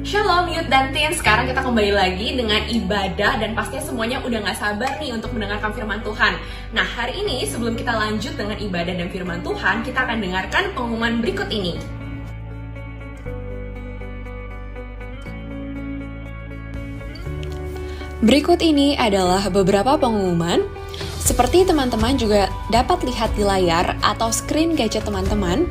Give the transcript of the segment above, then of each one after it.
Shalom Youth dan Teen, sekarang kita kembali lagi dengan ibadah dan pastinya semuanya udah gak sabar nih untuk mendengarkan firman Tuhan. Nah hari ini sebelum kita lanjut dengan ibadah dan firman Tuhan, kita akan dengarkan pengumuman berikut ini. Berikut ini adalah beberapa pengumuman. Seperti teman-teman juga dapat lihat di layar atau screen gadget teman-teman.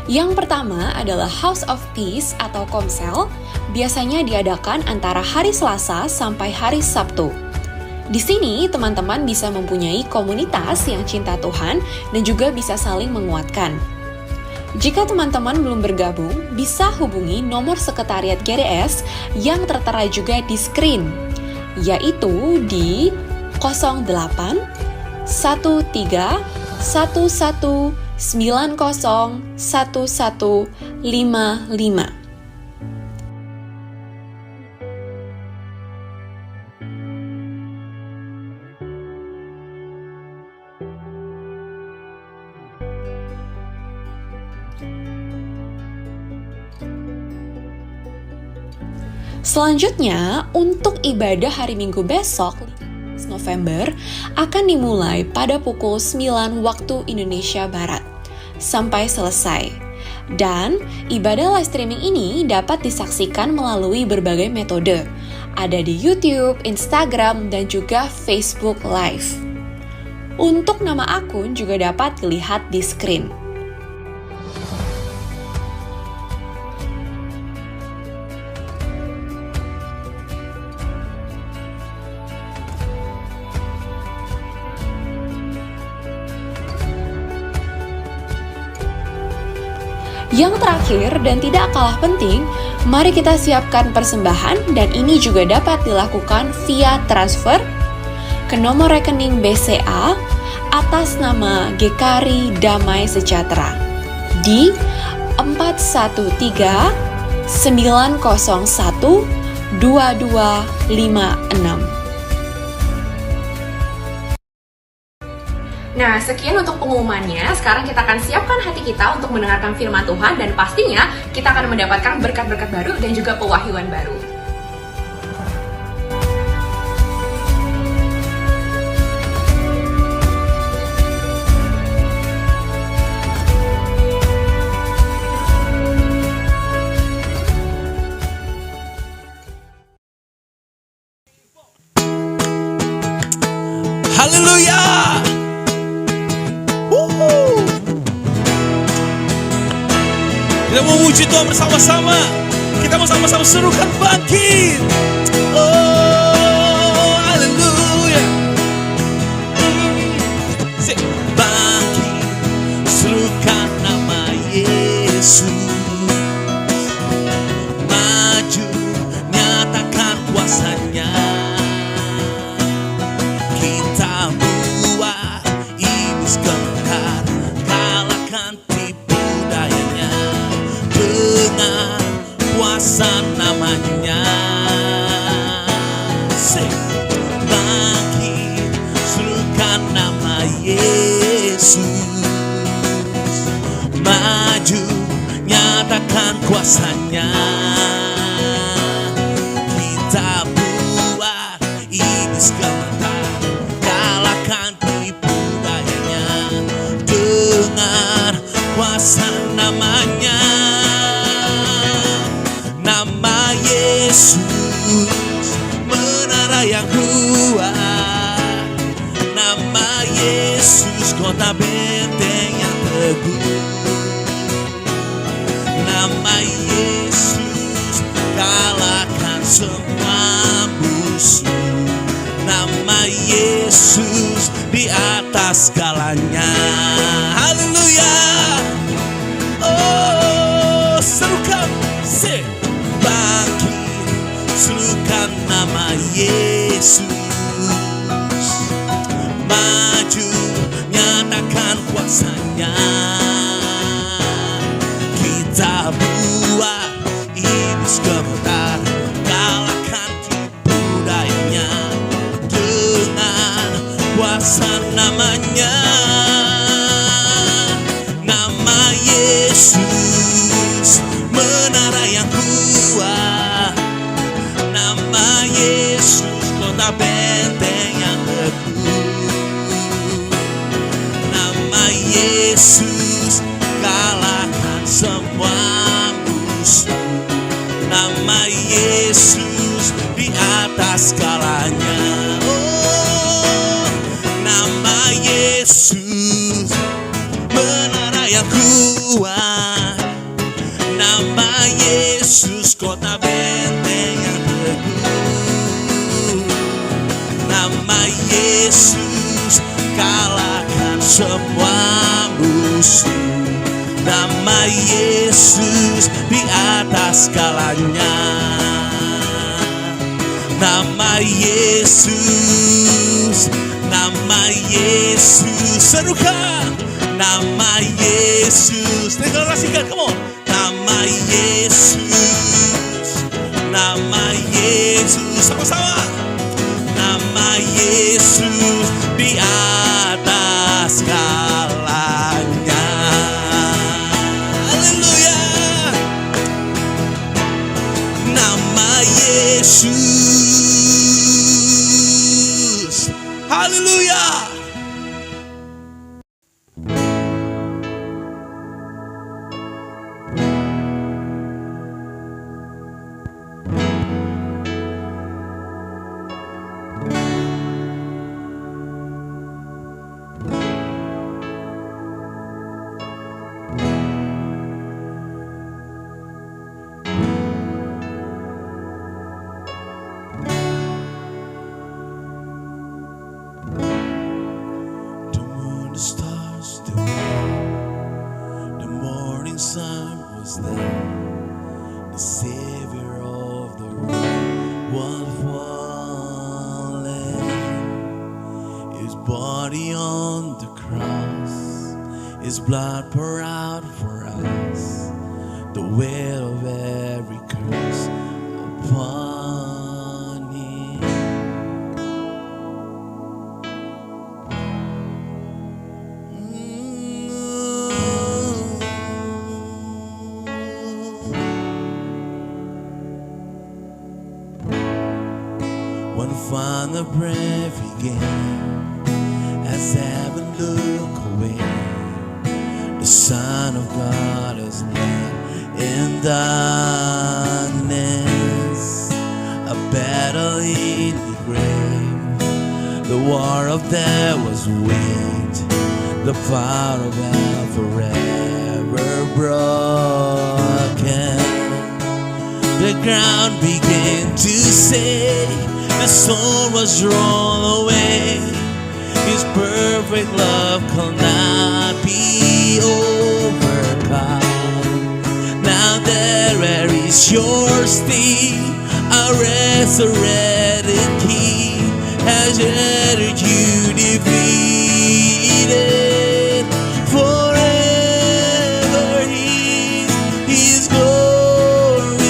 Yang pertama adalah House of Peace atau Komsel, biasanya diadakan antara hari Selasa sampai hari Sabtu. Di sini teman-teman bisa mempunyai komunitas yang cinta Tuhan dan juga bisa saling menguatkan. Jika teman-teman belum bergabung, bisa hubungi nomor sekretariat GDS yang tertera juga di screen, yaitu di 08 13 11 90 1155. Selanjutnya, untuk ibadah hari Minggu besok, November, akan dimulai pada pukul 9 waktu Indonesia Barat sampai selesai. Dan ibadah live streaming ini dapat disaksikan melalui berbagai metode. Ada di YouTube, Instagram, dan juga Facebook Live. Untuk nama akun juga dapat dilihat di screen. Yang terakhir dan tidak kalah penting, mari kita siapkan persembahan dan ini juga dapat dilakukan via transfer ke nomor rekening BCA atas nama Gekari Damai Sejahtera di 413 901 2256. Nah, sekian untuk pengumumannya. Sekarang kita akan siapkan hati kita untuk mendengarkan firman Tuhan dan pastinya kita akan mendapatkan berkat-berkat baru dan juga pewahyuan baru. Haleluya! Kita mau memuji Tuhan bersama-sama. Kita mau sama-sama serukan bangkit. Oh, haleluya. Bangkit, serukan nama Yesus. Maju, nyatakan kuasanya. Kita buat iblis gentar, kalahkan tipu dayanya. Dengan kuasa namanya, bangkit, serukan nama Yesus. Maju, nyatakan kuasanya. Kita buat iblis gentar, kalahkan tipu dayanya. Dengan kuasa namanya, nama Yesus, menara yang kuat. Nama Yesus, kota benteng yang teguh. Nama Yesus, kalahkan semua musuh. Nama Yesus, di atas segalanya. Haleluya. Oh, serukan, bangkit, serukan nama Yesus. Maju, nyatakan kuasanya. Kita buat iblis gemetar, kalahkan tipu dayanya. Dengan kuasa namanya, nama Yesus, menara yang kuat. Yesus kalahkan semua musuh. Nama Yesus di atas segalanya. Oh, nama Yesus menara yang kuat. Nama Yesus kota benteng yang teguh. Nama Yesus kalahkan semua musuh. Nama Yesus di atas segalanya. Nama Yesus, nama Yesus, serukan nama Yesus, deklarasikan, come on. Nama Yesus, nama Yesus, sama-sama. Nama Yesus di atas segalanya. Haleluya. Nama Yesus. Haleluya. The stars, the morning sun was there. The Savior of the world fallen. His body on the cross, His blood poured out for us. The weight of every curse upon Him. One final breath began as heaven looked away. The Son of God is laid in darkness, a battle in the grave. The war of death was waged, the power of hell forever broken. The ground began to say, the soul was drawn away. His perfect love could not be overcome. Now there is your stay, a resurrected King has entered you defeated. Forever He's glorified.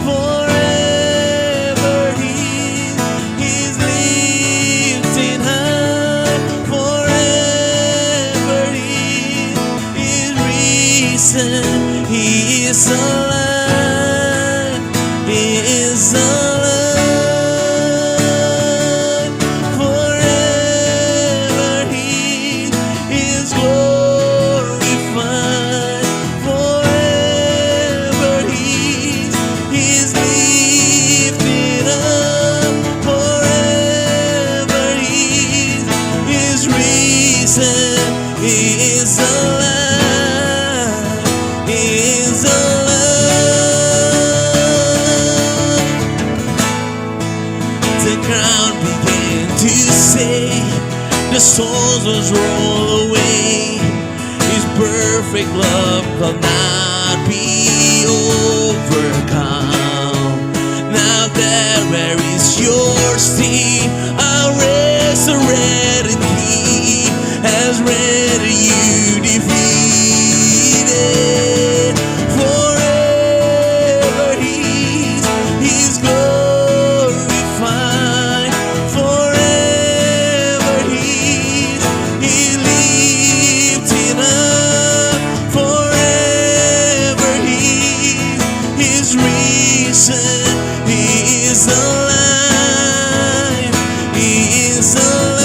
Forever He's lifted high. Forever He's risen. He is alive. He is alive. Forever He is glorified. Forever He's lifted up. Forever He's risen. He is alive. He is alive. The ground began to say, the souls was rolled away. His perfect love could not be overcome. Now there is your stay, a resurrected King has rendered you defeated. Forever He's glorified. Forever He's lifted up. Forever He's risen. He is alive. He is alive.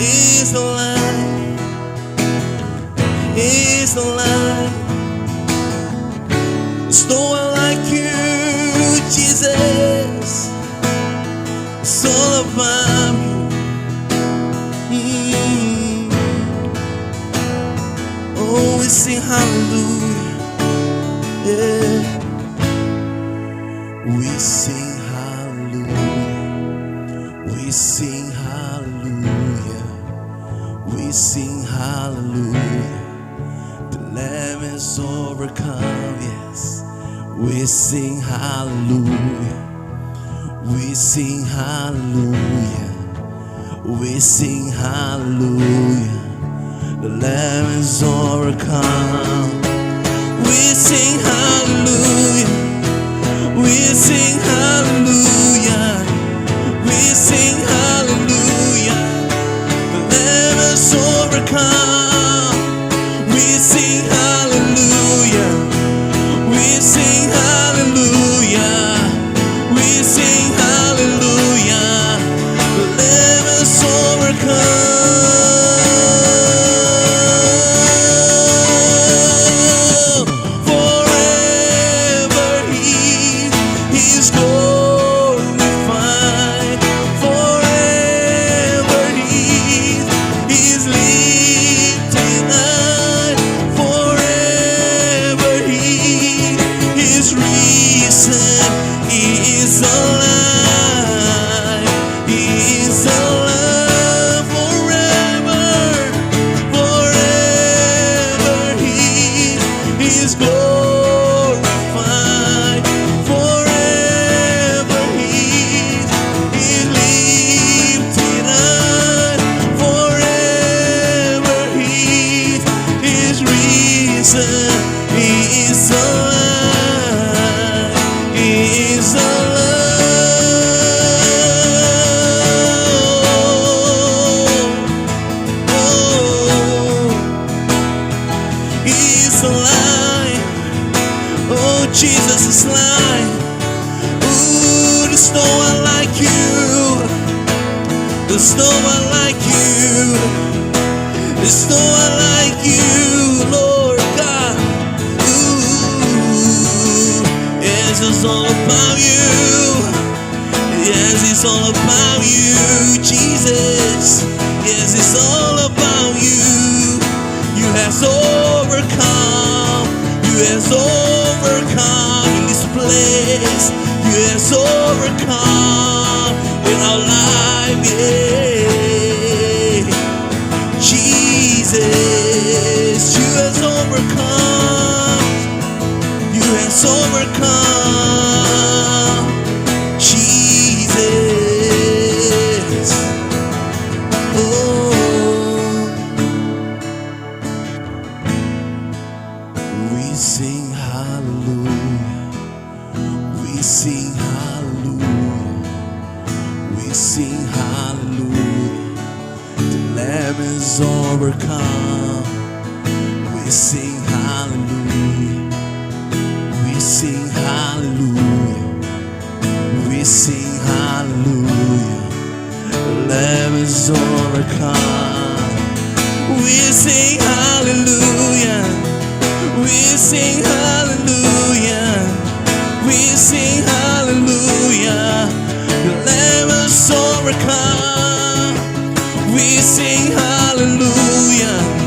is the light, is the light. There's no one like you, Jesus. It's all about you. Oh, we sing hallelujah. Yeah. We sing hallelujah. We sing hallelujah. We sing hallelujah. The Lamb is overcome, yes. We sing hallelujah. We sing hallelujah. We sing hallelujah. The Lamb is overcome. We sing hallelujah. We sing hallelujah. We sing hallelujah. The Lamb is overcome. We sing hallelujah. We sing hallelujah. We sing hallelujah. The Lamb is overcome. Forever He is glorified. Forever He is lifted high. Forever He is risen. He is alive. He is alive forever. Forever He is glorified. Forever He is lifted high. Forever He is risen. He is alive. He is alive. He's alive. Oh, Jesus is alive. Ooh, there's no one like you. There's no one like you. There's no one like you, Lord God. Ooh, yes, it's all about you. Yes, it's all about you, Jesus. Yes, it's all about you. You have overcome. You have overcome in this place. You have overcome in our life. Yeah. Jesus, you have overcome. You have overcome. Jesus. Oh. We sing hallelujah. We sing hallelujah. We sing hallelujah. The Lamb is overcome. We sing hallelujah. We sing hallelujah. We sing hallelujah. The Lamb is overcome. We sing hallelujah. We sing hallelujah. We sing hallelujah. The Lamb is overcome. We sing hallelujah.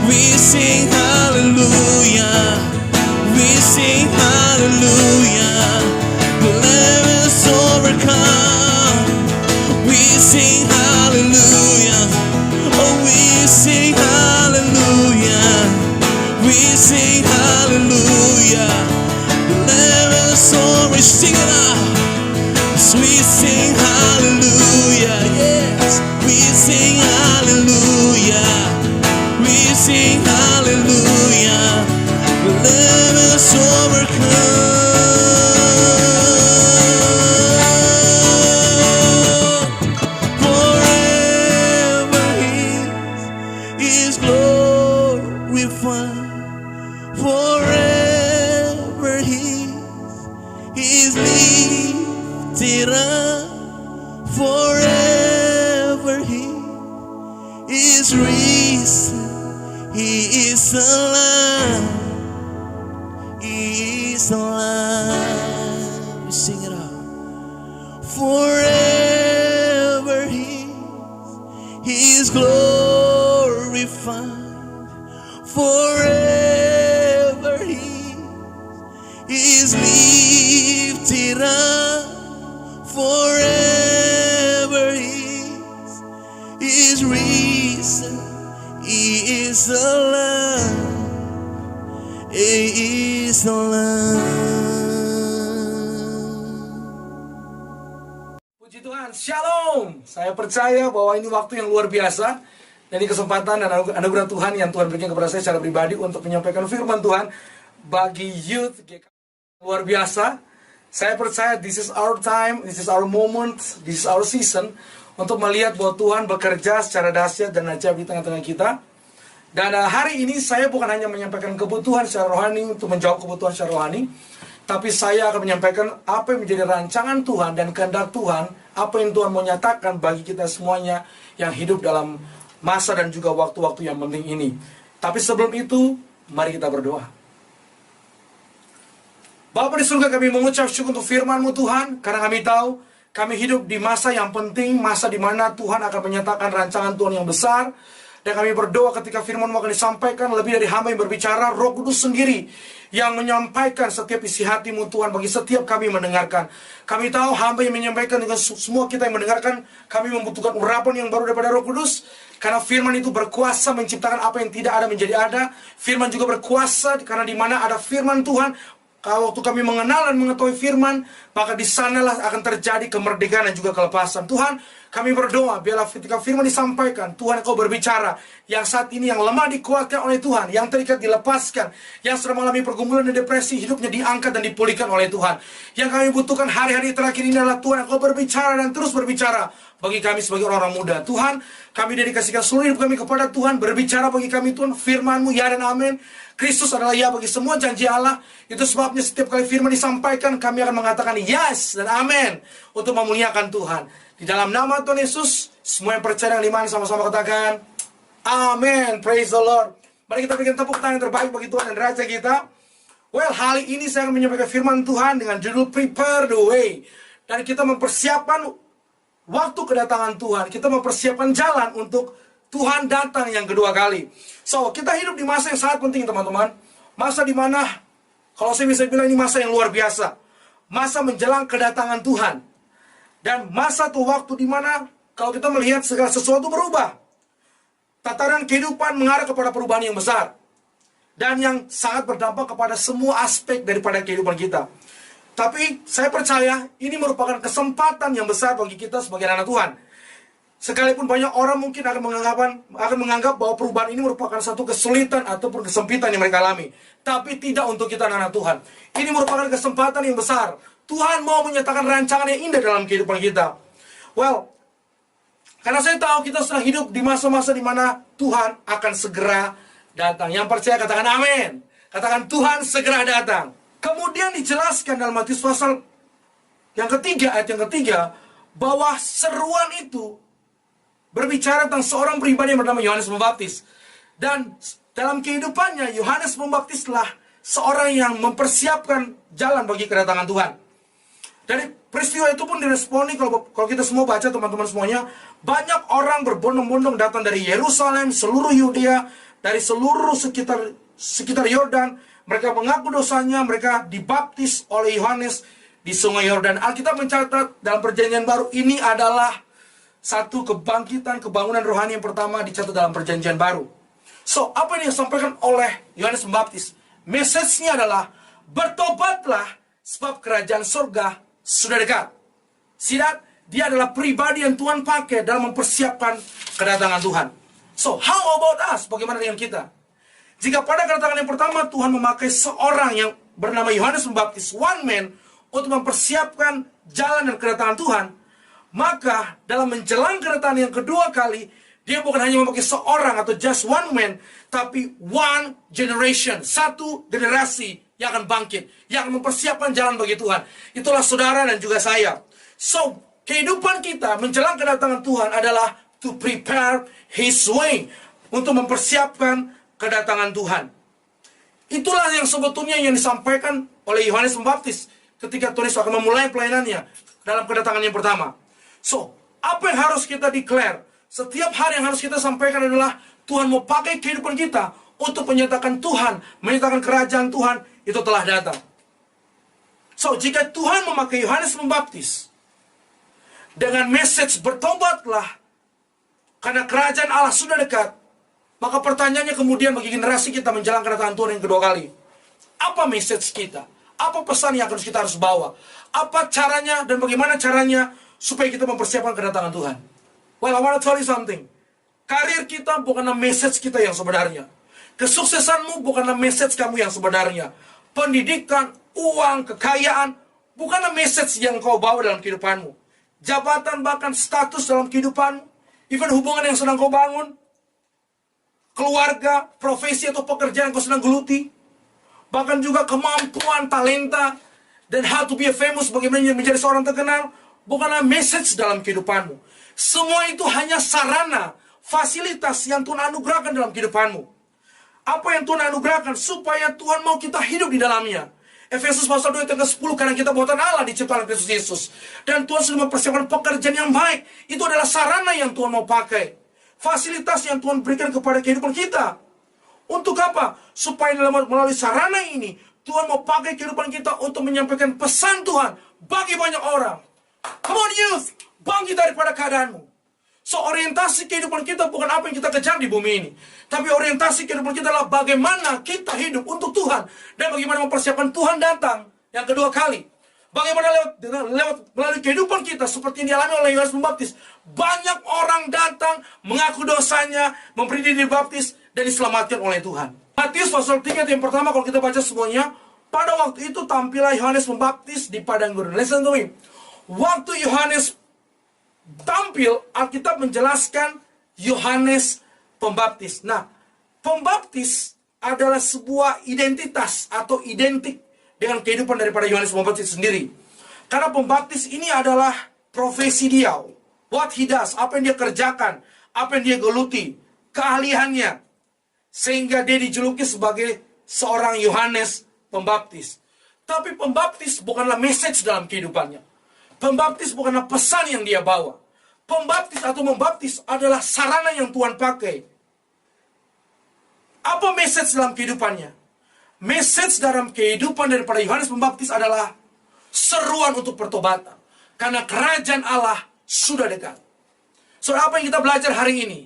We sing hallelujah. We sing hallelujah. The Lamb is overcome. We sing hallelujah. Oh, we sing hallelujah. We sing hallelujah. The Lamb is over. Sing it out. We sing hallelujah. Yes, we sing hallelujah. We sing hallelujah. The Lamb is overcome. Forever He is glorified. Forever He is lifted up. Forever He is risen. He is alive. He is alive. We sing it out. Forever He is glorified. Forever He is lifted up. Forever He is risen. He is alive. He is alive. Puji Tuhan, Shalom. Saya percaya bahwa ini waktu yang luar biasa. Dan ini kesempatan dan anugerah Tuhan yang Tuhan berikan kepada saya secara pribadi untuk menyampaikan firman Tuhan bagi youth luar biasa. Saya percaya this is our time, this is our moment, this is our season untuk melihat bahwa Tuhan bekerja secara dahsyat dan ajaib di tengah-tengah kita. Dan hari ini saya bukan hanya menyampaikan kebutuhan secara rohani untuk menjawab kebutuhan secara rohani, tapi saya akan menyampaikan apa yang menjadi rancangan Tuhan dan kehendak Tuhan, apa yang Tuhan mau nyatakan bagi kita semuanya yang hidup dalam masa dan juga waktu-waktu yang penting ini. Tapi sebelum itu, mari kita berdoa. Bapa di surga, kami mengucap syukur untuk firman-Mu Tuhan, karena kami tahu kami hidup di masa yang penting, masa di mana Tuhan akan menyatakan rancangan Tuhan yang besar. Dan kami berdoa ketika firman-Mu akan disampaikan, lebih dari hamba yang berbicara, Roh Kudus sendiri yang menyampaikan setiap isi hati-Mu Tuhan bagi setiap kami mendengarkan. Kami tahu hamba yang menyampaikan dengan semua kita yang mendengarkan, kami membutuhkan urapan yang baru daripada Roh Kudus. Karena firman itu berkuasa menciptakan apa yang tidak ada menjadi ada. Firman juga berkuasa karena di mana ada firman Tuhan, kalau waktu kami mengenal dan mengetahui firman, maka di sanalah akan terjadi kemerdekaan dan juga kelepasan. Tuhan, kami berdoa, biarlah ketika firman disampaikan, Tuhan Engkau berbicara, yang saat ini yang lemah dikuatkan oleh Tuhan, yang terikat dilepaskan, yang sedang mengalami pergumulan dan depresi, hidupnya diangkat dan dipulihkan oleh Tuhan. Yang kami butuhkan hari-hari terakhir ini adalah Tuhan Engkau berbicara dan terus berbicara bagi kami sebagai orang-orang muda. Tuhan, kami dedikasikan seluruh hidup kami kepada Tuhan, berbicara bagi kami Tuhan, firman-Mu ya dan amin. Kristus adalah ya bagi semua janji Allah. Itu sebabnya setiap kali firman disampaikan, kami akan mengatakan yes dan amin untuk memuliakan Tuhan. Di dalam nama Tuhan Yesus, semua yang percaya dengan iman sama-sama katakan amin. Praise the Lord. Mari kita berikan tepuk tangan yang terbaik bagi Tuhan dan Raja kita. Well, hari ini saya akan menyampaikan firman Tuhan dengan judul Prepare the Way. Dan kita mempersiapkan waktu kedatangan Tuhan. Kita mempersiapkan jalan untuk Tuhan datang yang kedua kali. So, kita hidup di masa yang sangat penting, teman-teman. Masa di mana, kalau saya bisa bilang ini masa yang luar biasa. Masa menjelang kedatangan Tuhan. Dan masa itu waktu di mana kalau kita melihat segala sesuatu berubah. Tataran kehidupan mengarah kepada perubahan yang besar. Dan yang sangat berdampak kepada semua aspek daripada kehidupan kita. Tapi saya percaya ini merupakan kesempatan yang besar bagi kita sebagai anak Tuhan. Sekalipun banyak orang mungkin akan menganggap bahwa perubahan ini merupakan satu kesulitan ataupun kesempitan yang mereka alami. Tapi tidak untuk kita anak Tuhan. Ini merupakan kesempatan yang besar. Tuhan mau menyatakan rancangan yang indah dalam kehidupan kita. Well, karena saya tahu kita sedang hidup di masa-masa di mana Tuhan akan segera datang. Yang percaya katakan amin. Katakan Tuhan segera datang. Kemudian dijelaskan dalam Matius pasal yang ketiga, ayat yang ketiga, bahwa seruan itu berbicara tentang seorang pribadi yang bernama Yohanes Pembaptis. Dan dalam kehidupannya, Yohanes Pembaptislah seorang yang mempersiapkan jalan bagi kedatangan Tuhan. Dari peristiwa itu pun diresponi, kalau kita semua baca teman-teman semuanya, banyak orang berbondong-bondong datang dari Yerusalem, seluruh Yudea, dari seluruh sekitar Yordan. Mereka mengaku dosanya, mereka dibaptis oleh Yohanes di sungai Yordan. Alkitab mencatat dalam perjanjian baru, ini adalah satu kebangkitan, kebangunan rohani yang pertama dicatat dalam perjanjian baru. So, apa yang disampaikan oleh Yohanes Pembaptis? Message-nya adalah, bertobatlah sebab kerajaan surga sudah dekat. Sidat, dia adalah pribadi yang Tuhan pakai dalam mempersiapkan kedatangan Tuhan. So, how about us? Bagaimana dengan kita? Jika pada kedatangan yang pertama Tuhan memakai seorang yang bernama Yohanes Pembaptis, one man, untuk mempersiapkan jalan dan kedatangan Tuhan, maka dalam menjelang kedatangan yang kedua kali, dia bukan hanya memakai seorang atau just one man, tapi one generation, satu generasi yang akan bangkit, yang mempersiapkan jalan bagi Tuhan. Itulah saudara dan juga saya. So, kehidupan kita menjelang kedatangan Tuhan adalah to prepare His way, untuk mempersiapkan kedatangan Tuhan. Itulah yang sebetulnya yang disampaikan oleh Yohanes Pembaptis ketika Tuhan Yesus akan memulai pelayanannya dalam kedatangan yang pertama. So, apa yang harus kita declare? Setiap hari yang harus kita sampaikan adalah Tuhan mau pakai kehidupan kita untuk menyatakan Tuhan, menyatakan kerajaan Tuhan itu telah datang. So, jika Tuhan memakai Yohanes Pembaptis dengan message bertobatlah karena kerajaan Allah sudah dekat, maka pertanyaannya kemudian bagi generasi kita menjelang kedatangan Tuhan yang kedua kali, apa message kita? Apa pesan yang kita harus bawa? Apa caranya dan bagaimana caranya supaya kita mempersiapkan kedatangan Tuhan? Well, I want to tell you something. Karir kita bukanlah message kita yang sebenarnya. Kesuksesanmu bukanlah message kamu yang sebenarnya. Pendidikan, uang, kekayaan bukanlah message yang kau bawa dalam kehidupanmu. Jabatan, bahkan status dalam kehidupanmu, even hubungan yang sedang kau bangun, keluarga, profesi atau pekerjaan yang kau sedang geluti, bahkan juga kemampuan, talenta, dan how to be a famous, bagaimana menjadi seorang terkenal, bukanlah message dalam kehidupanmu. Semua itu hanya sarana, fasilitas yang Tuhan anugerahkan dalam kehidupanmu. Apa yang Tuhan anugerahkan supaya Tuhan mau kita hidup di dalamnya. Efesus pasal 2 ayat ke-10, karena kita buatan Allah diciptakan Kristus Yesus. Dan Tuhan sudah mempersiapkan pekerjaan yang baik. Itu adalah sarana yang Tuhan mau pakai. Fasilitas yang Tuhan berikan kepada kehidupan kita. Untuk apa? Supaya melalui sarana ini, Tuhan mau pakai kehidupan kita untuk menyampaikan pesan Tuhan bagi banyak orang. Come on youth, bangkit daripada keadaanmu. So, orientasi kehidupan kita bukan apa yang kita kejar di bumi ini. Tapi orientasi kehidupan kita adalah bagaimana kita hidup untuk Tuhan. Dan bagaimana mempersiapkan Tuhan datang yang kedua kali. Bagaimana melalui kehidupan kita seperti yang dialami oleh Yohanes Pembaptis. Banyak orang datang, mengaku dosanya, memberi diri dibaptis, dan diselamatkan oleh Tuhan. Matius pasal 3 yang pertama kalau kita baca semuanya. Pada waktu itu tampillah Yohanes Pembaptis di padang gurun. Listen to me. Waktu Yohanes tampil, Alkitab menjelaskan Yohanes Pembaptis. Nah, pembaptis adalah sebuah identitas atau identik dengan kehidupan daripada Yohanes Pembaptis sendiri. Karena pembaptis ini adalah profesi dia. What he does, apa yang dia kerjakan, apa yang dia geluti, keahliannya. Sehingga dia dijuluki sebagai seorang Yohanes Pembaptis. Tapi pembaptis bukanlah message dalam kehidupannya. Pembaptis bukanlah pesan yang dia bawa. Pembaptis atau membaptis adalah sarana yang Tuhan pakai. Apa message dalam kehidupannya? Message dalam kehidupan daripada Yohanes Pembaptis adalah seruan untuk pertobatan. Karena kerajaan Allah sudah dekat. So, apa yang kita belajar hari ini?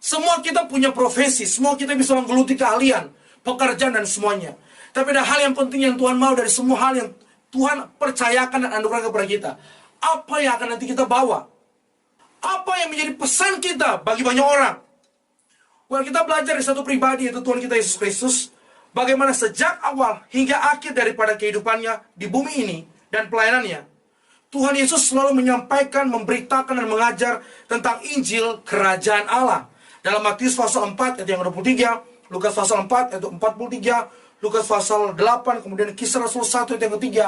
Semua kita punya profesi, semua kita bisa menggeluti keahlian, pekerjaan dan semuanya. Tapi ada hal yang penting yang Tuhan mau dari semua hal yang Tuhan percayakan dan anugerah kepada kita. Apa yang akan nanti kita bawa? Apa yang menjadi pesan kita bagi banyak orang? Well, kita belajar dari satu pribadi, yaitu Tuhan kita Yesus Kristus. Bagaimana sejak awal hingga akhir daripada kehidupannya di bumi ini dan pelayanannya, Tuhan Yesus selalu menyampaikan, memberitakan dan mengajar tentang Injil Kerajaan Allah. Dalam Matius pasal 4 ayat yang 23, Lukas pasal 4 ayat 43, Lukas pasal 8, kemudian Kisah Rasul 1 ayat yang ketiga.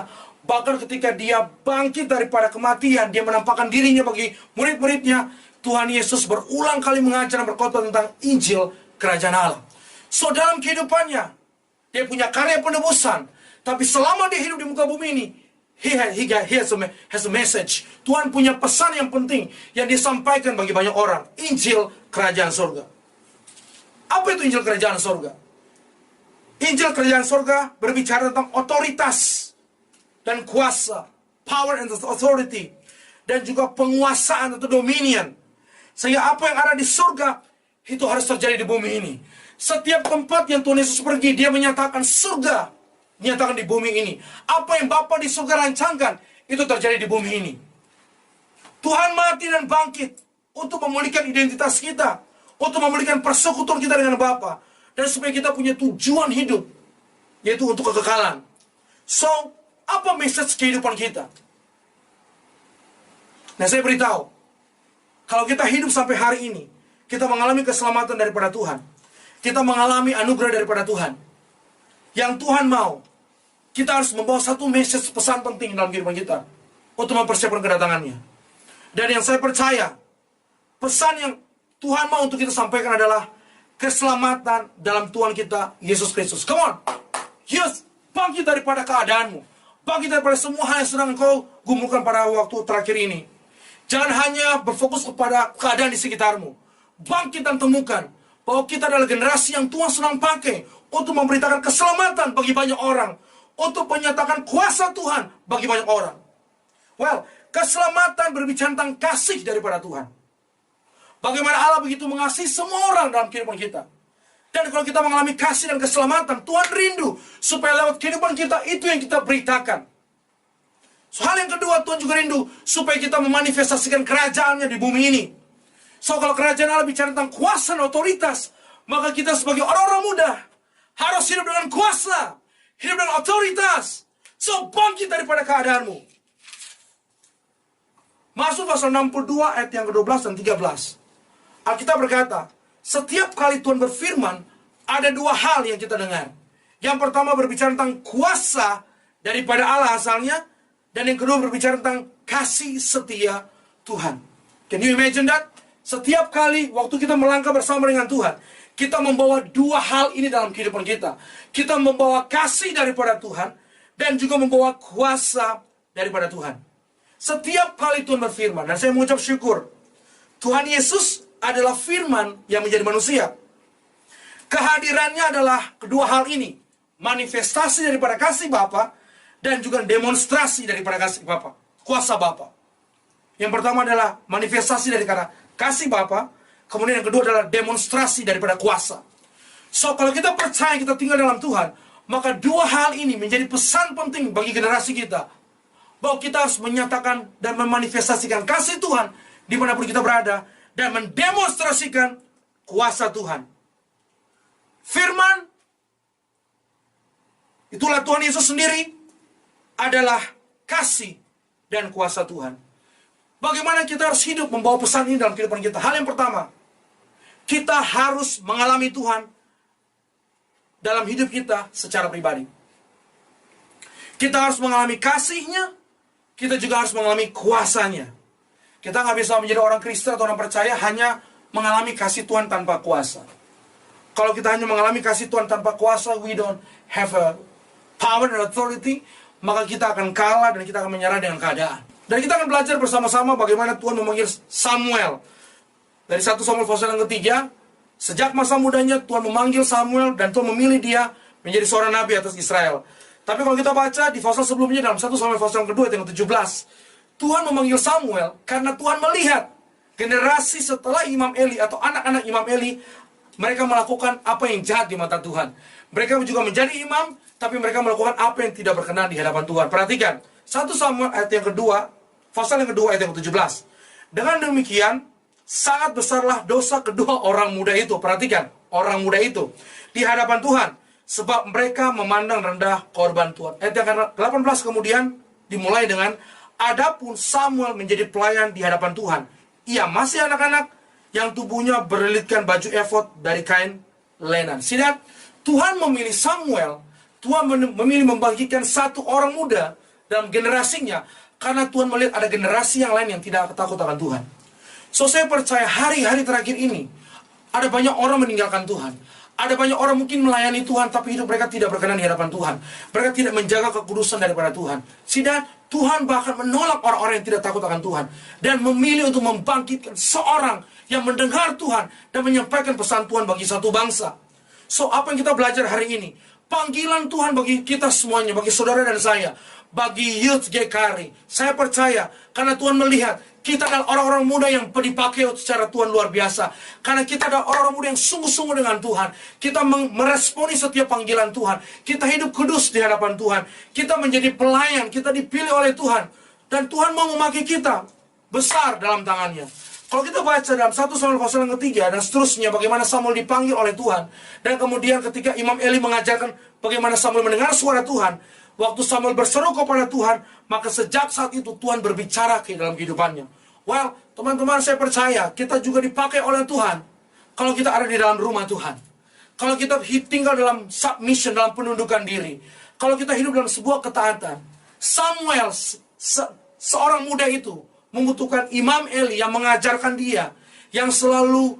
Bahkan ketika dia bangkit daripada kematian, dia menampakkan dirinya bagi murid-muridnya. Tuhan Yesus berulang kali mengajar dan berkhotbah tentang Injil Kerajaan Allah. So, dalam kehidupannya, dia punya karya penebusan. Tapi selama dia hidup di muka bumi ini, he has a message. Tuhan punya pesan yang penting yang disampaikan bagi banyak orang. Injil Kerajaan Surga. Apa itu Injil Kerajaan Surga? Injil Kerajaan Surga berbicara tentang otoritas dan kuasa, power and authority, dan juga penguasaan atau dominion. Sehingga apa yang ada di surga, itu harus terjadi di bumi ini. Setiap tempat yang Tuhan Yesus pergi, dia menyatakan surga, menyatakan di bumi ini. Apa yang Bapa di surga rancangkan, itu terjadi di bumi ini. Tuhan mati dan bangkit untuk memulihkan identitas kita, untuk memulihkan persekutuan kita dengan Bapa. Dan supaya kita punya tujuan hidup, yaitu untuk kekekalan. So, apa message kehidupan kita? Nah, saya beritahu, kalau kita hidup sampai hari ini, kita mengalami keselamatan daripada Tuhan. Kita mengalami anugerah daripada Tuhan. Yang Tuhan mau, kita harus membawa satu message, pesan penting dalam kehidupan kita, untuk mempersiapkan kedatangannya. Dan yang saya percaya, pesan yang Tuhan mau untuk kita sampaikan adalah keselamatan dalam Tuhan kita, Yesus Kristus. Come on. Yes, bangkit daripada keadaanmu. Bangkit daripada semua hal yang sedang engkau gumulkan pada waktu terakhir ini. Jangan hanya berfokus kepada keadaan di sekitarmu. Bangkit dan temukan bahwa kita adalah generasi yang Tuhan sedang pakai untuk memberitakan keselamatan bagi banyak orang, untuk menyatakan kuasa Tuhan bagi banyak orang. Well, keselamatan berbicara tentang kasih daripada Tuhan. Bagaimana Allah begitu mengasihi semua orang dalam kehidupan kita. Dan kalau kita mengalami kasih dan keselamatan, Tuhan rindu supaya lewat kehidupan kita itu yang kita beritakan. So, hal yang kedua, Tuhan juga rindu supaya kita memanifestasikan kerajaannya di bumi ini. So, kalau kerajaan Allah bicara tentang kuasa dan otoritas, maka kita sebagai orang-orang muda harus hidup dengan kuasa, hidup dengan otoritas. So, bangkit daripada keadaanmu. Masuk pasal 62 ayat yang ke-12 dan 13. Alkitab berkata, setiap kali Tuhan berfirman, ada dua hal yang kita dengar. Yang pertama berbicara tentang kuasa daripada Allah asalnya, dan yang kedua berbicara tentang kasih setia Tuhan. Can you imagine that? Setiap kali waktu kita melangkah bersama dengan Tuhan, kita membawa dua hal ini dalam kehidupan kita. Kita membawa kasih daripada Tuhan, dan juga membawa kuasa daripada Tuhan. Setiap kali Tuhan berfirman, dan saya mengucap syukur, Tuhan Yesus adalah firman yang menjadi manusia. Kehadirannya adalah kedua hal ini. Manifestasi daripada kasih Bapa, dan juga demonstrasi daripada kasih Bapa, kuasa Bapa. Yang pertama adalah manifestasi daripada kasih Bapa, kemudian yang kedua adalah demonstrasi daripada kuasa. So, kalau kita percaya kita tinggal dalam Tuhan, maka dua hal ini menjadi pesan penting bagi generasi kita, bahwa kita harus menyatakan dan memanifestasikan kasih Tuhan dimanapun kita berada, dan mendemonstrasikan kuasa Tuhan. Firman, itulah Tuhan Yesus sendiri, adalah kasih dan kuasa Tuhan. Bagaimana kita harus hidup membawa pesan ini dalam kehidupan kita? Hal yang pertama, kita harus mengalami Tuhan dalam hidup kita secara pribadi. Kita harus mengalami kasih-Nya, kita juga harus mengalami kuasanya. Kita nggak bisa menjadi orang Kristen atau orang percaya hanya mengalami kasih Tuhan tanpa kuasa. Kalau kita hanya mengalami kasih Tuhan tanpa kuasa, we don't have a power and authority, maka kita akan kalah dan kita akan menyerah dengan keadaan. Dan kita akan belajar bersama-sama bagaimana Tuhan memanggil Samuel. Dari 1 Samuel pasal yang ketiga, sejak masa mudanya Tuhan memanggil Samuel dan Tuhan memilih dia menjadi seorang nabi atas Israel. Tapi kalau kita baca di pasal sebelumnya dalam 1 Samuel pasal yang kedua yang ke-17, Tuhan memanggil Samuel karena Tuhan melihat generasi setelah Imam Eli atau anak-anak Imam Eli, mereka melakukan apa yang jahat di mata Tuhan. Mereka juga menjadi imam, tapi mereka melakukan apa yang tidak berkenan di hadapan Tuhan. Perhatikan, 1 Samuel ayat yang kedua, pasal yang kedua ayat yang ke-17. Dengan demikian, sangat besarlah dosa kedua orang muda itu. Perhatikan, orang muda itu di hadapan Tuhan, sebab mereka memandang rendah korban Tuhan. Ayat yang ke-18 kemudian dimulai dengan, adapun Samuel menjadi pelayan di hadapan Tuhan. Ia masih anak-anak yang tubuhnya berlilitkan baju efod dari kain lenan. Sidat, Tuhan memilih Samuel, Tuhan memilih membangkitkan satu orang muda dalam generasinya, karena Tuhan melihat ada generasi yang lain yang tidak takut akan Tuhan. So, saya percaya hari-hari terakhir ini, ada banyak orang meninggalkan Tuhan. Ada banyak orang mungkin melayani Tuhan, tapi hidup mereka tidak berkenan di hadapan Tuhan. Mereka tidak menjaga kekudusan daripada Tuhan. Sehingga Tuhan bahkan menolak orang-orang yang tidak takut akan Tuhan. Dan memilih untuk membangkitkan seorang yang mendengar Tuhan dan menyampaikan pesan Tuhan bagi satu bangsa. So, apa yang kita belajar hari ini? Panggilan Tuhan bagi kita semuanya, bagi saudara dan saya, bagi youth GKRI. Saya percaya, karena Tuhan melihat kita adalah orang-orang muda yang dipakai secara Tuhan luar biasa. Karena kita adalah orang-orang muda yang sungguh-sungguh dengan Tuhan. Kita meresponi setiap panggilan Tuhan. Kita hidup kudus di hadapan Tuhan. Kita menjadi pelayan, kita dipilih oleh Tuhan. Dan Tuhan mau memakai kita besar dalam tangannya. Kalau kita baca dalam 1 Samuel pasal yang ketiga dan seterusnya, bagaimana Samuel dipanggil oleh Tuhan. Dan kemudian ketika Imam Eli mengajarkan bagaimana Samuel mendengar suara Tuhan, waktu Samuel berseru kepada Tuhan, maka sejak saat itu Tuhan berbicara ke dalam kehidupannya. Well, teman-teman, saya percaya kita juga dipakai oleh Tuhan kalau kita ada di dalam rumah Tuhan. Kalau kita tinggal dalam submission, dalam penundukan diri. Kalau kita hidup dalam sebuah ketaatan. Samuel, seorang muda itu, membutuhkan Imam Eli yang mengajarkan dia. yang selalu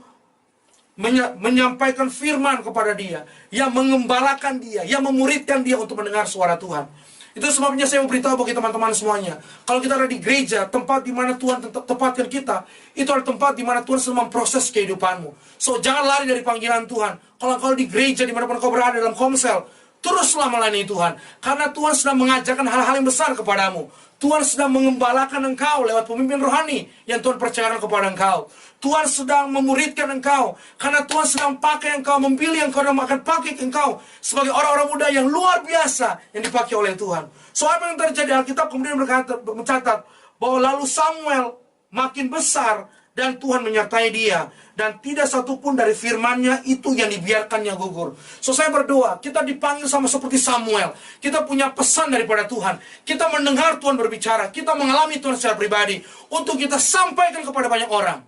menyampaikan firman kepada dia, yang mengembalakan dia, yang memuridkan dia untuk mendengar suara Tuhan. Itu sebabnya saya mau beritahu bagi teman-teman semuanya, kalau kita ada di gereja, tempat di mana Tuhan tempatkan kita, itu adalah tempat di mana Tuhan sedang memproses kehidupanmu. So, jangan lari dari panggilan Tuhan. Kalau di gereja, dimanapun kau berada dalam komsel, teruslah melayani Tuhan. Karena Tuhan sedang mengajarkan hal-hal yang besar kepadamu. Tuhan sedang mengembalakan engkau lewat pemimpin rohani yang Tuhan percayakan kepada engkau. Tuhan sedang memuridkan engkau. Karena Tuhan sedang pakai engkau, memilih engkau, dan akan pakai engkau sebagai orang-orang muda yang luar biasa yang dipakai oleh Tuhan. So, apa yang terjadi? Alkitab kemudian mencatat bahwa lalu Samuel makin besar dan Tuhan menyertai dia. Dan tidak satupun dari firman-Nya itu yang dibiarkannya gugur. So, saya berdoa, kita dipanggil sama seperti Samuel. Kita punya pesan daripada Tuhan. Kita mendengar Tuhan berbicara. Kita mengalami Tuhan secara pribadi. Untuk kita sampaikan kepada banyak orang.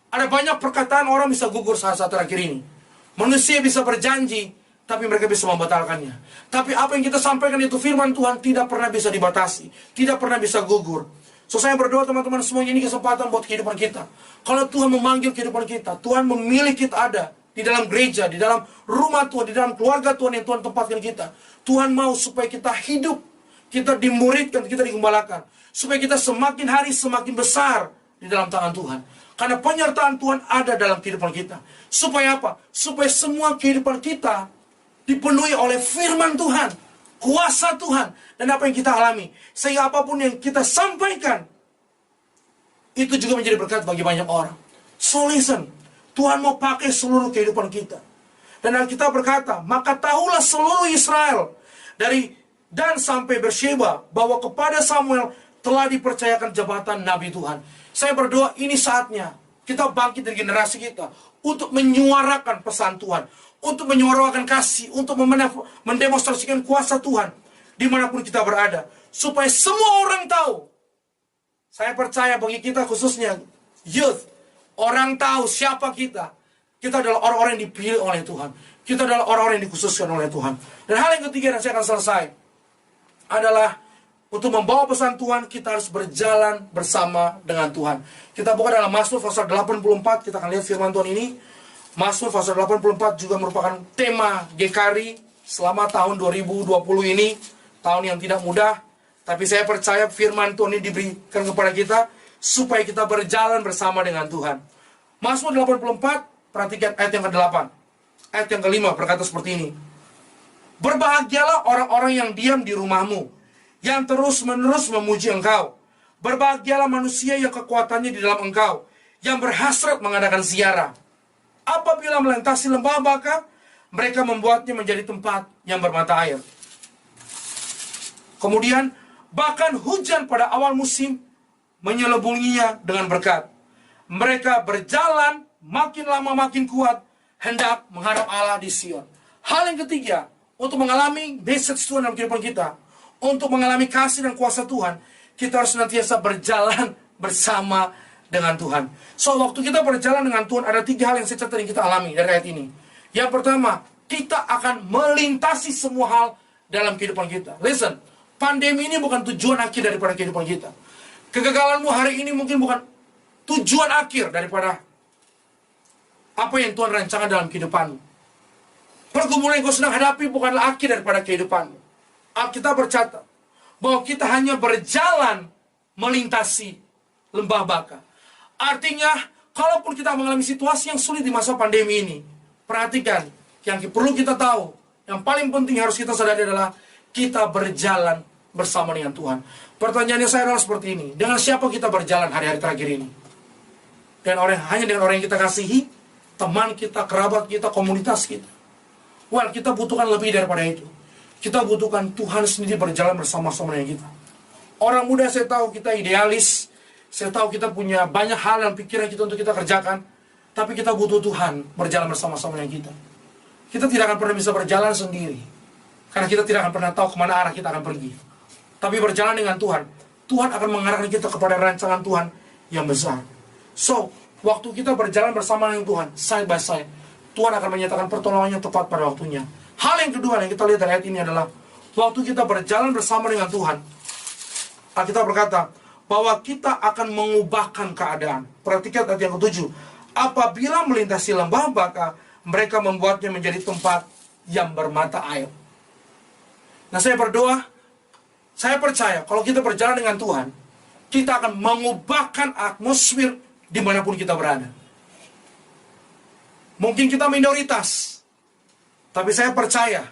Ada banyak perkataan orang bisa gugur saat-saat terakhir ini. Manusia bisa berjanji, tapi mereka bisa membatalkannya. Tapi apa yang kita sampaikan itu firman Tuhan tidak pernah bisa dibatasi. Tidak pernah bisa gugur. So, saya berdoa teman-teman semuanya, ini kesempatan buat kehidupan kita. Kalau Tuhan memanggil kehidupan kita, Tuhan memilih kita ada di dalam gereja, di dalam rumah Tuhan, di dalam keluarga Tuhan yang Tuhan tempatkan kita. Tuhan mau supaya kita hidup, kita dimuridkan, kita digembalakan. Supaya kita semakin hari semakin besar di dalam tangan Tuhan. Karena penyertaan Tuhan ada dalam kehidupan kita. Supaya apa? Supaya semua kehidupan kita dipenuhi oleh firman Tuhan, kuasa Tuhan, dan apa yang kita alami. Sehingga apapun yang kita sampaikan, itu juga menjadi berkat bagi banyak orang. So listen, Tuhan mau pakai seluruh kehidupan kita. Dan Alkitab berkata, maka tahulah seluruh Israel dari Dan sampai Beersheba bahwa kepada Samuel telah dipercayakan jabatan Nabi Tuhan. Saya berdoa ini saatnya kita bangkit dari generasi kita untuk menyuarakan pesan Tuhan, untuk menyuarakan kasih, untuk mendemonstrasikan kuasa Tuhan dimanapun kita berada, supaya semua orang tahu. Saya percaya bagi kita khususnya youth, orang tahu siapa kita. Kita adalah orang-orang yang dipilih oleh Tuhan. Kita adalah orang-orang yang dikhususkan oleh Tuhan. Dan hal yang ketiga, dan saya akan selesai, adalah untuk membawa pesan Tuhan, kita harus berjalan bersama dengan Tuhan. Kita buka dalam Mazmur pasal 84, kita akan lihat firman Tuhan ini. Mazmur pasal 84 juga merupakan tema GKRI selama tahun 2020 ini. Tahun yang tidak mudah, tapi saya percaya firman Tuhan ini diberikan kepada kita supaya kita berjalan bersama dengan Tuhan. Mazmur 84, perhatikan ayat yang ke-8. Ayat yang ke-5 berkata seperti ini. Berbahagialah orang-orang yang diam di rumahmu, yang terus-menerus memuji engkau. Berbahagialah manusia yang kekuatannya di dalam engkau, yang berhasrat mengadakan ziarah. Apabila melintasi lembah Baka, mereka membuatnya menjadi tempat yang bermata air. Kemudian, bahkan hujan pada awal musim menyelubunginya dengan berkat. Mereka berjalan makin lama makin kuat, hendak menghadap Allah di Sion. Hal yang ketiga, untuk mengalami message Tuhan dalam kehidupan kita, untuk mengalami kasih dan kuasa Tuhan, kita harus senantiasa berjalan bersama dengan Tuhan. So, waktu kita berjalan dengan Tuhan, ada 3 hal yang saya catat yang kita alami dari ayat ini. Yang pertama, kita akan melintasi semua hal dalam kehidupan kita. Listen, pandemi ini bukan tujuan akhir daripada kehidupan kita. Kegagalanmu hari ini mungkin bukan tujuan akhir daripada apa yang Tuhan rancangkan dalam kehidupanmu. Pergumulan yang kau sedang hadapi bukanlah akhir daripada kehidupanmu. Alkitab bercatat bahwa kita hanya berjalan melintasi lembah Baka. Artinya, kalaupun kita mengalami situasi yang sulit di masa pandemi ini, perhatikan, yang perlu kita tahu, yang paling penting harus kita sadari adalah kita berjalan bersama dengan Tuhan. Pertanyaannya saya adalah seperti ini, dengan siapa kita berjalan hari-hari terakhir ini? Hanya dengan orang yang kita kasihi, teman kita, kerabat kita, komunitas kita. Well, kita butuhkan lebih daripada itu. Kita butuhkan Tuhan sendiri berjalan bersama-sama dengan kita. Orang muda saya tahu kita idealis. Saya tahu kita punya banyak hal dalam pikiran kita untuk kita kerjakan. Tapi kita butuh Tuhan berjalan bersama-sama dengan kita. Kita tidak akan pernah bisa berjalan sendiri. Karena kita tidak akan pernah tahu kemana arah kita akan pergi. Tapi berjalan dengan Tuhan, Tuhan akan mengarahkan kita kepada rancangan Tuhan yang besar. So, waktu kita berjalan bersama dengan Tuhan, side by side, Tuhan akan menyatakan pertolongannya tepat pada waktunya. Hal yang kedua yang kita lihat dari ayat ini adalah waktu kita berjalan bersama dengan Tuhan, kita berkata bahwa kita akan mengubahkan keadaan. Perhatikan ayat yang ke-7. Apabila melintasi lembah baka, mereka membuatnya menjadi tempat yang bermata air. Nah, saya berdoa, saya percaya kalau kita berjalan dengan Tuhan, kita akan mengubahkan atmosfer dimanapun kita berada. Mungkin kita minoritas, tapi saya percaya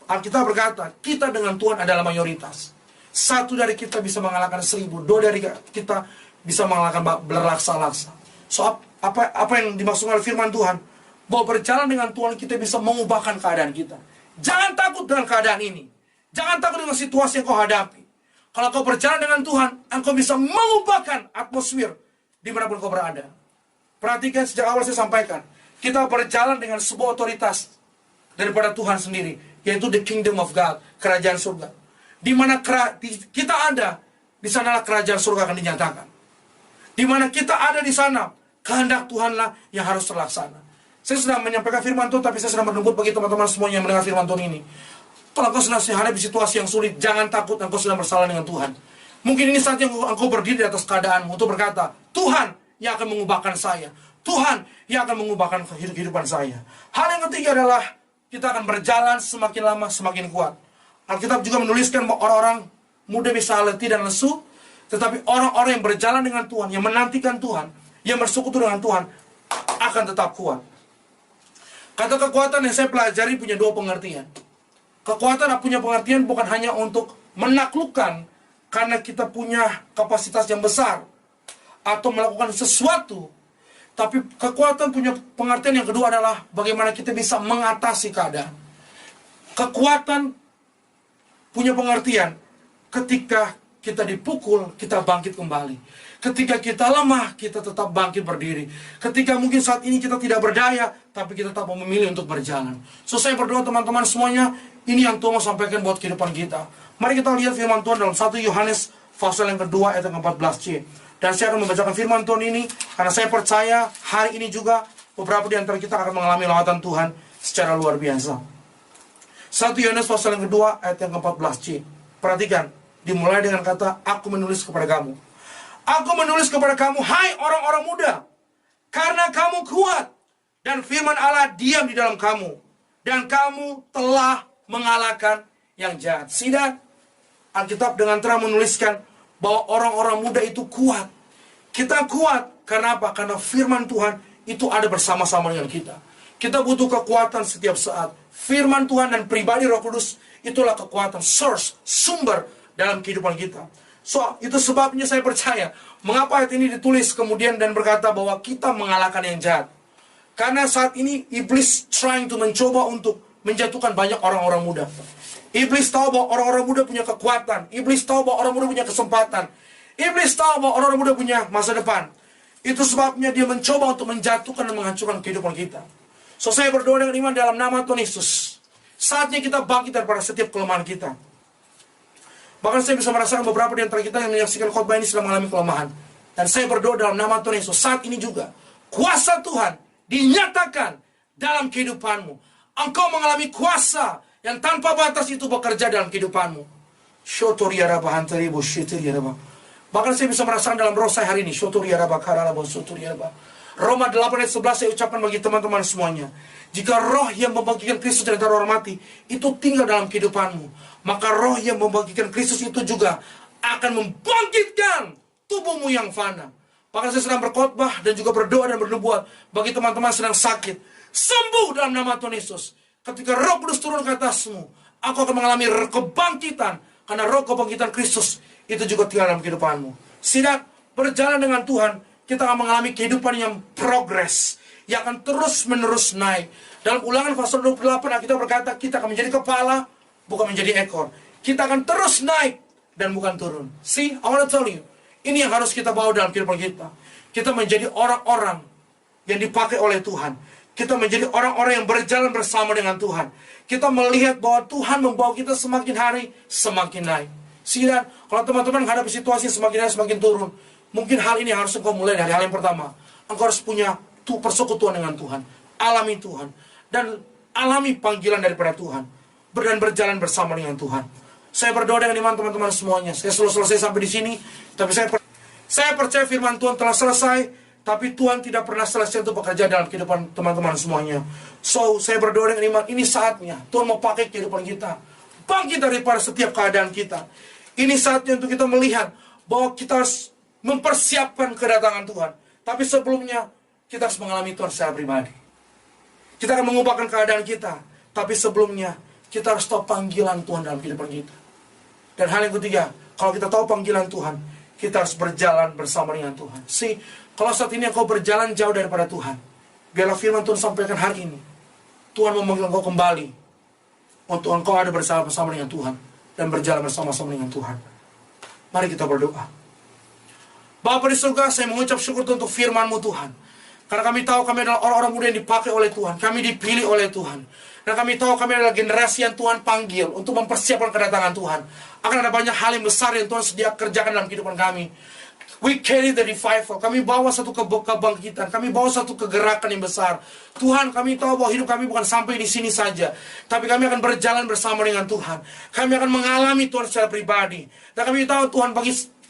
Alkitab berkata, kita dengan Tuhan adalah mayoritas. Satu dari kita bisa mengalahkan 1000, dua dari kita bisa mengalahkan berlaksa-laksa. So, apa yang dimaksudkan oleh firman Tuhan? Bahwa berjalan dengan Tuhan kita bisa mengubahkan keadaan kita. Jangan takut dengan keadaan ini. Jangan takut dengan situasi yang kau hadapi. Kalau kau berjalan dengan Tuhan, engkau bisa mengubahkan atmosfer dimanapun kau berada. Perhatikan, sejak awal saya sampaikan, kita berjalan dengan sebuah otoritas daripada Tuhan sendiri, yaitu the kingdom of God, kerajaan surga. Di mana kita ada, di sanalah kerajaan surga akan dinyatakan. Di mana kita ada di sana, kehendak Tuhanlah yang harus terlaksana. Saya sedang menyampaikan firman Tuhan, tapi saya sedang berlembut bagi teman-teman semuanya yang mendengar firman Tuhan ini. Kalau engkau sedang menghadapi situasi yang sulit, jangan takut engkau sedang bersalah dengan Tuhan. Mungkin ini saatnya engkau berdiri di atas keadaanmu untuk berkata, Tuhan yang akan mengubahkan saya. Tuhan yang akan mengubahkan kehidupan saya. Hal yang ketiga adalah kita akan berjalan semakin lama semakin kuat. Alkitab juga menuliskan bahwa orang-orang muda bisa letih dan lesu, tetapi orang-orang yang berjalan dengan Tuhan, yang menantikan Tuhan, yang bersekutu dengan Tuhan, akan tetap kuat. Kata kekuatan yang saya pelajari punya dua pengertian. Kekuatan punya pengertian bukan hanya untuk menaklukkan karena kita punya kapasitas yang besar atau melakukan sesuatu, tapi kekuatan punya pengertian yang kedua adalah bagaimana kita bisa mengatasi keadaan. Kekuatan punya pengertian ketika kita dipukul, kita bangkit kembali. Ketika kita lemah, kita tetap bangkit berdiri. Ketika mungkin saat ini kita tidak berdaya, tapi kita tetap memilih untuk berjalan. So, saya berdoa teman-teman semuanya, ini yang Tuhan mau sampaikan buat kehidupan kita. Mari kita lihat firman Tuhan dalam 1 Yohanes pasal yang kedua ayat 14c. Dan saya akan membacakan firman Tuhan ini, karena saya percaya hari ini juga beberapa di antara kita akan mengalami lawatan Tuhan secara luar biasa. 1 Yohanes pasal yang kedua ayat yang ke-14c. Perhatikan, dimulai dengan kata, aku menulis kepada kamu. Aku menulis kepada kamu, hai orang-orang muda, karena kamu kuat, dan firman Allah diam di dalam kamu, dan kamu telah mengalahkan yang jahat. Sidang, Alkitab dengan terang menuliskan bahwa orang-orang muda itu kuat. Kita kuat, karena apa? Karena firman Tuhan itu ada bersama-sama dengan kita. Kita butuh kekuatan setiap saat. Firman Tuhan dan pribadi Roh Kudus, itulah kekuatan, source, sumber dalam kehidupan kita. So, itu sebabnya saya percaya mengapa ayat ini ditulis kemudian dan berkata bahwa kita mengalahkan yang jahat. Karena saat ini iblis mencoba untuk menjatuhkan banyak orang-orang muda. Iblis tahu bahwa orang-orang muda punya kekuatan. Iblis tahu bahwa orang muda punya kesempatan. Iblis tahu bahwa orang-orang muda punya masa depan. Itu sebabnya dia mencoba untuk menjatuhkan dan menghancurkan kehidupan kita. So, saya berdoa dengan iman dalam nama Tuhan Yesus. Saatnya kita bangkit daripada setiap kelemahan kita. Bahkan saya bisa merasakan beberapa di antara kita yang menyaksikan khotbah ini sedang mengalami kelemahan. Dan saya berdoa dalam nama Tuhan Yesus, saat ini juga kuasa Tuhan dinyatakan dalam kehidupanmu. Engkau mengalami kuasa yang tanpa batas itu bekerja dalam kehidupanmu. Bahkan saya bisa merasakan dalam roh saya hari ini. Roma 8 ayat 11 saya ucapkan bagi teman-teman semuanya. Jika roh yang membangkitkan Kristus dari antara orang mati itu tinggal dalam kehidupanmu, maka roh yang membangkitkan Kristus itu juga akan membangkitkan tubuhmu yang fana. Bahkan saya sedang berkhotbah dan juga berdoa dan bernubuat bagi teman-teman sedang sakit. Sembuh dalam nama Tuhan Yesus. Ketika Roh Kudus turun ke atasmu, aku akan mengalami kebangkitan. Karena roh kebangkitan Kristus itu juga tinggal dalam kehidupanmu. Sidang, berjalan dengan Tuhan, kita akan mengalami kehidupan yang progres, yang akan terus-menerus naik. Dalam Ulangan pasal 28, kita berkata, kita akan menjadi kepala, bukan menjadi ekor. Kita akan terus naik, dan bukan turun. See, I want to tell you, ini yang harus kita bawa dalam kehidupan kita. Kita menjadi orang-orang yang dipakai oleh Tuhan. Kita menjadi orang-orang yang berjalan bersama dengan Tuhan. Kita melihat bahwa Tuhan membawa kita semakin hari, semakin naik. Sidang, kalau teman-teman menghadapi situasi semakin hari, semakin turun, mungkin hal ini harus engkau mulai dari hal yang pertama. Engkau harus punya persekutuan dengan Tuhan. Alami Tuhan. Dan alami panggilan daripada Tuhan. Dan berjalan bersama dengan Tuhan. Saya berdoa dengan iman teman-teman semuanya. Saya selalu selesai sampai di sini. Tapi saya percaya firman Tuhan telah selesai. Tapi Tuhan tidak pernah selesai untuk bekerja dalam kehidupan teman-teman semuanya. So, saya berdoa dengan iman. Ini saatnya Tuhan mau pakai kehidupan kita. Bangkit daripada setiap keadaan kita. Ini saatnya untuk kita melihat bahwa kita harus mempersiapkan kedatangan Tuhan. Tapi sebelumnya, kita harus mengalami Tuhan secara pribadi. Kita akan mengubahkan keadaan kita. Tapi sebelumnya, kita harus tahu panggilan Tuhan dalam kehidupan kita. Dan hal yang ketiga, kalau kita tahu panggilan Tuhan, kita harus berjalan bersama dengan Tuhan. Kalau saat ini engkau berjalan jauh daripada Tuhan, biarlah firman Tuhan sampaikan hari ini. Tuhan memanggil engkau kembali untuk engkau ada bersama-sama dengan Tuhan dan berjalan bersama-sama dengan Tuhan. Mari kita berdoa. Bapa di surga, saya mengucap syukur untuk firman-Mu Tuhan. Karena kami tahu kami adalah orang-orang muda yang dipakai oleh Tuhan. Kami dipilih oleh Tuhan. Dan kami tahu kami adalah generasi yang Tuhan panggil untuk mempersiapkan kedatangan Tuhan. Akan ada banyak hal yang besar yang Tuhan sedia kerjakan dalam kehidupan kami. We carry the revival. Kami bawa satu kebangkitan. Kami bawa satu kegerakan yang besar. Tuhan, kami tahu bahwa hidup kami bukan sampai di sini saja. Tapi kami akan berjalan bersama dengan Tuhan. Kami akan mengalami Tuhan secara pribadi. Dan kami tahu Tuhan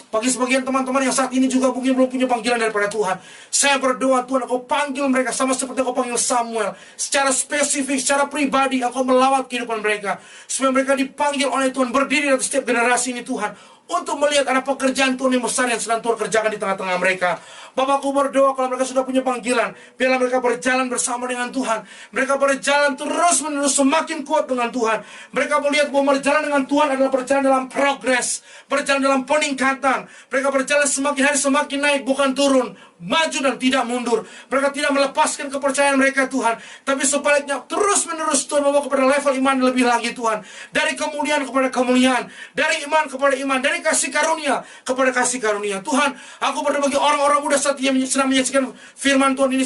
bagi sebagian teman-teman yang saat ini juga mungkin belum punya panggilan daripada Tuhan. Saya berdoa Tuhan, Engkau panggil mereka sama seperti Engkau panggil Samuel. Secara spesifik, secara pribadi, Engkau melawat kehidupan mereka. Supaya mereka dipanggil oleh Tuhan, berdiri dari setiap generasi ini Tuhan. Untuk melihat ada pekerjaan Tuhan yang besar yang sedang Tuhan kerjakan di tengah-tengah mereka. Bapakku berdoa kalau mereka sudah punya panggilan, biarlah mereka berjalan bersama dengan Tuhan. Mereka berjalan terus-menerus semakin kuat dengan Tuhan. Mereka melihat bahwa berjalan dengan Tuhan adalah berjalan dalam progres, berjalan dalam peningkatan. Mereka berjalan semakin hari semakin naik, bukan turun. Maju dan tidak mundur. Mereka tidak melepaskan kepercayaan mereka Tuhan, tapi sebaliknya terus-menerus Tuhan membawa kepada level iman lebih lagi Tuhan. Dari kemuliaan kepada kemuliaan, dari iman kepada iman, dari kasih karunia kepada kasih karunia. Tuhan, aku berdoa bagi orang-orang muda saat ini sedang menyaksikan firman Tuhan ini,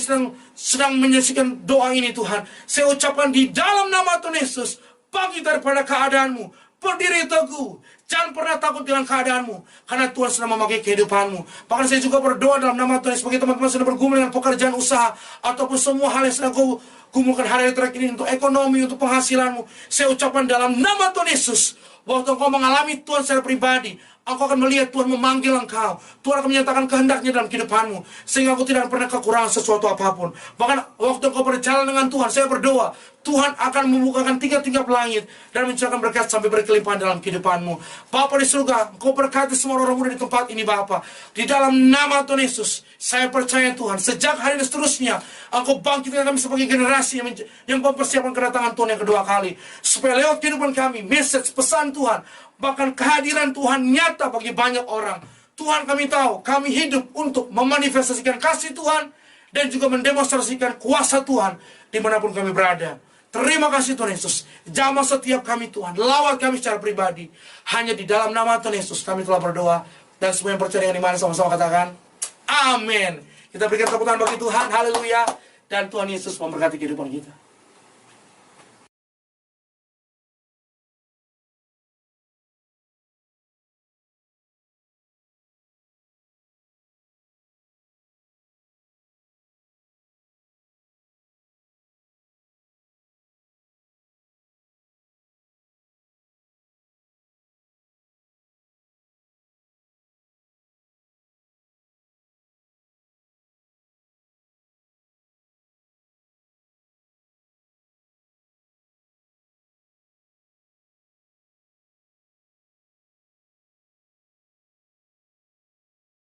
sedang menyaksikan doa ini Tuhan. Saya ucapkan di dalam nama Tuhan Yesus, bangkit daripada keadaanmu, berdiri teguh. Jangan pernah takut dengan keadaanmu, karena Tuhan sedang memakai kehidupanmu. Bahkan saya juga berdoa dalam nama Tuhan, sebagai teman-teman sedang bergumul dengan pekerjaan usaha, ataupun semua hal yang sedang kau gumulkan hari terakhir ini, untuk ekonomi, untuk penghasilanmu. Saya ucapkan dalam nama Tuhan Yesus, waktu engkau mengalami Tuhan secara pribadi, engkau akan melihat Tuhan memanggil engkau. Tuhan akan menyatakan kehendaknya dalam kehidupanmu, sehingga engkau tidak pernah kekurangan sesuatu apapun. Bahkan waktu engkau berjalan dengan Tuhan, saya berdoa, Tuhan akan membukakan tingkap-tingkap langit dan mencurahkan berkat sampai berkelimpahan dalam kehidupanmu. Bapa di surga, engkau berkati semua orang muda di tempat ini Bapa. Di dalam nama Tuhan Yesus, saya percaya Tuhan, sejak hari ini seterusnya, engkau bangkitkan kami sebagai generasi yang mempersiapkan kedatangan Tuhan yang kedua kali. Supaya lewat kehidupan kami, message, pesan Tuhan, bahkan kehadiran Tuhan nyata bagi banyak orang. Tuhan, kami tahu, kami hidup untuk memanifestasikan kasih Tuhan dan juga mendemonstrasikan kuasa Tuhan dimanapun kami berada. Terima kasih Tuhan Yesus. Jamah setiap kami Tuhan, lawat kami secara pribadi. Hanya di dalam nama Tuhan Yesus kami telah berdoa. Dan semua yang percaya dengan iman sama-sama katakan amin. Kita berikan tepuk tangan bagi Tuhan. Haleluya. Dan Tuhan Yesus memberkati kehidupan kita.